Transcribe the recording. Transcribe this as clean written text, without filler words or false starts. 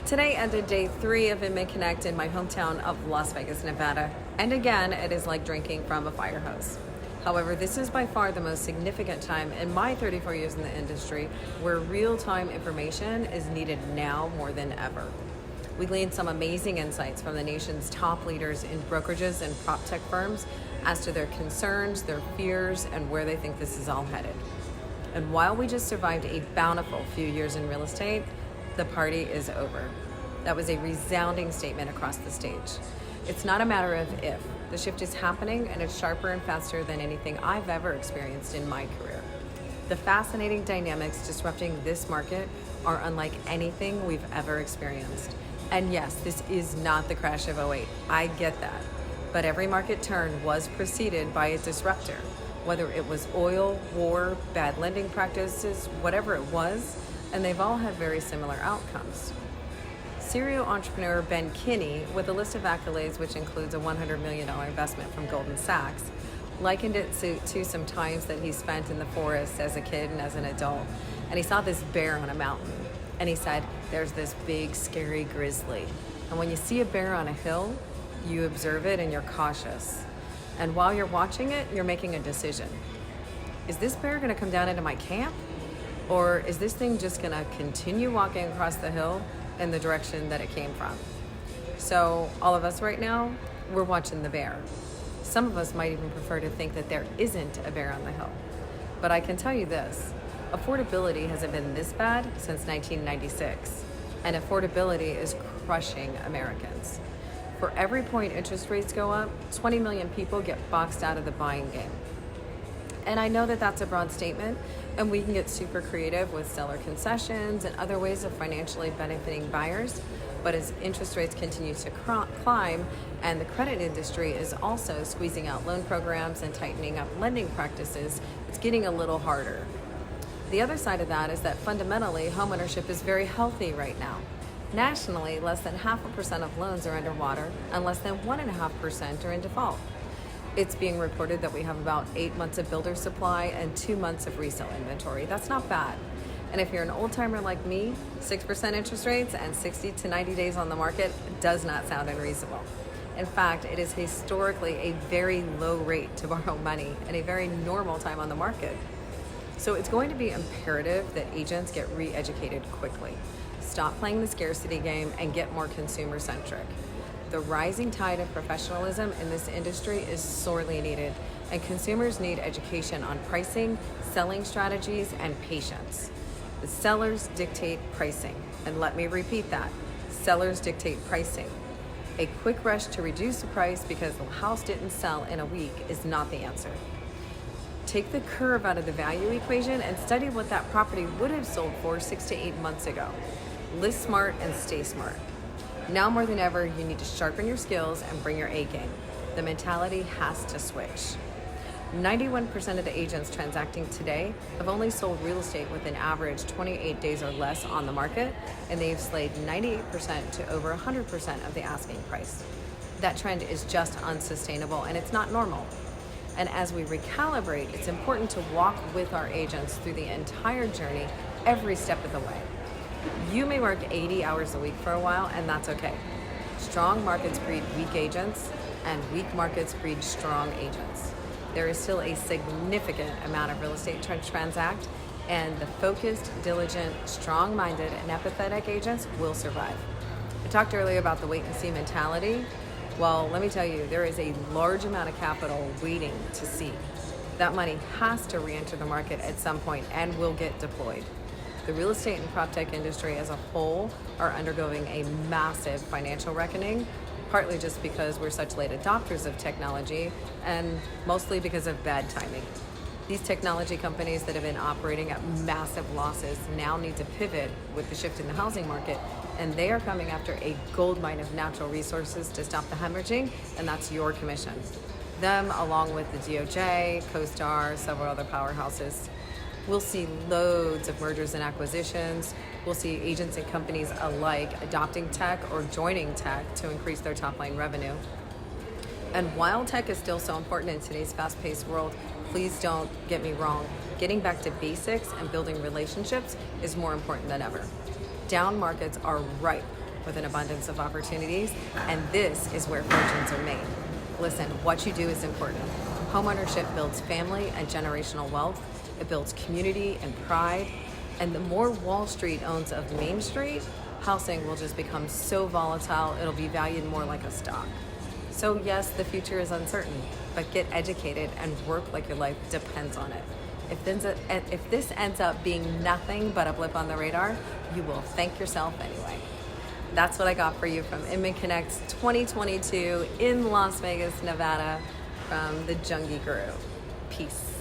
Today ended day 3 of Inman Connect in my hometown of Las Vegas, Nevada. And again, it is like drinking from a fire hose. However, this is by far the most significant time in my 34 years in the industry where real-time information is needed now more than ever. We gleaned some amazing insights from the nation's top leaders in brokerages and prop tech firms as to their concerns, their fears, and where they think this is all headed. And while we just survived a bountiful few years in real estate, the party is over. That was a resounding statement across the stage. It's not a matter of if. The shift is happening, and it's sharper and faster than anything I've ever experienced in my career. The fascinating dynamics disrupting this market are unlike anything we've ever experienced. And yes, this is not the crash of '08. I get that. But every market turn was preceded by a disruptor. Whether it was oil, war, bad lending practices, whatever it was, and they've all had very similar outcomes. Serial entrepreneur Ben Kinney, with a list of accolades which includes a $100 million investment from Goldman Sachs, likened it to some times that he spent in the forest as a kid and as an adult. And he saw this bear on a mountain. And he said, there's this big, scary grizzly. And when you see a bear on a hill, you observe it and you're cautious. And while you're watching it, you're making a decision. Is this bear gonna come down into my camp? Or is this thing just gonna continue walking across the hill in the direction that it came from? So all of us right now, we're watching the bear. Some of us might even prefer to think that there isn't a bear on the hill. But I can tell you this, affordability hasn't been this bad since 1996. And affordability is crushing Americans. For every point interest rates go up, 20 million people get boxed out of the buying game. And I know that that's a broad statement, and we can get super creative with seller concessions and other ways of financially benefiting buyers. But as interest rates continue to climb and the credit industry is also squeezing out loan programs and tightening up lending practices, it's getting a little harder. The other side of that is that fundamentally, homeownership is very healthy right now. Nationally, less than 0.5% of loans are underwater and less than 1.5% are in default. It's being reported that we have about 8 months of builder supply and 2 months of resale inventory. That's not bad. And if you're an old timer like me, 6% interest rates and 60 to 90 days on the market does not sound unreasonable. In fact, it is historically a very low rate to borrow money and a very normal time on the market. So it's going to be imperative that agents get re-educated quickly. Stop playing the scarcity game and get more consumer-centric. The rising tide of professionalism in this industry is sorely needed, and consumers need education on pricing, selling strategies, and patience. The sellers dictate pricing, and let me repeat that, sellers dictate pricing. A quick rush to reduce the price because the house didn't sell in a week is not the answer. Take the curve out of the value equation and study what that property would have sold for 6 to 8 months ago. List smart and stay smart. Now more than ever, you need to sharpen your skills and bring your A game. The mentality has to switch. 91% of the agents transacting today have only sold real estate with an average 28 days or less on the market, and they've slayed 98% to over 100% of the asking price. That trend is just unsustainable, and it's not normal. And as we recalibrate, it's important to walk with our agents through the entire journey, every step of the way. You may work 80 hours a week for a while, and that's okay. Strong markets breed weak agents, and weak markets breed strong agents. There is still a significant amount of real estate to transact, and the focused, diligent, strong-minded, and empathetic agents will survive. I talked earlier about the wait-and-see mentality. Well, let me tell you, there is a large amount of capital waiting to see. That money has to re-enter the market at some point and will get deployed. The real estate and prop tech industry as a whole are undergoing a massive financial reckoning, partly just because we're such late adopters of technology and mostly because of bad timing. These technology companies that have been operating at massive losses now need to pivot with the shift in the housing market, and they are coming after a gold mine of natural resources to stop the hemorrhaging, and that's your commission. Them, along with the DOJ, CoStar, several other powerhouses. We'll see loads of mergers and acquisitions. We'll see agents and companies alike adopting tech or joining tech to increase their top line revenue. And while tech is still so important in today's fast-paced world, please don't get me wrong. Getting back to basics and building relationships is more important than ever. Down markets are ripe with an abundance of opportunities, and this is where fortunes are made. Listen, what you do is important. Homeownership builds family and generational wealth. It builds community and pride. And the more Wall Street owns of Main Street, housing will just become so volatile, it'll be valued more like a stock. So yes, the future is uncertain, but get educated and work like your life depends on it. If this ends up being nothing but a blip on the radar, you will thank yourself anyway. That's what I got for you from Inman Connect 2022 in Las Vegas, Nevada, from the Junge Group. Peace.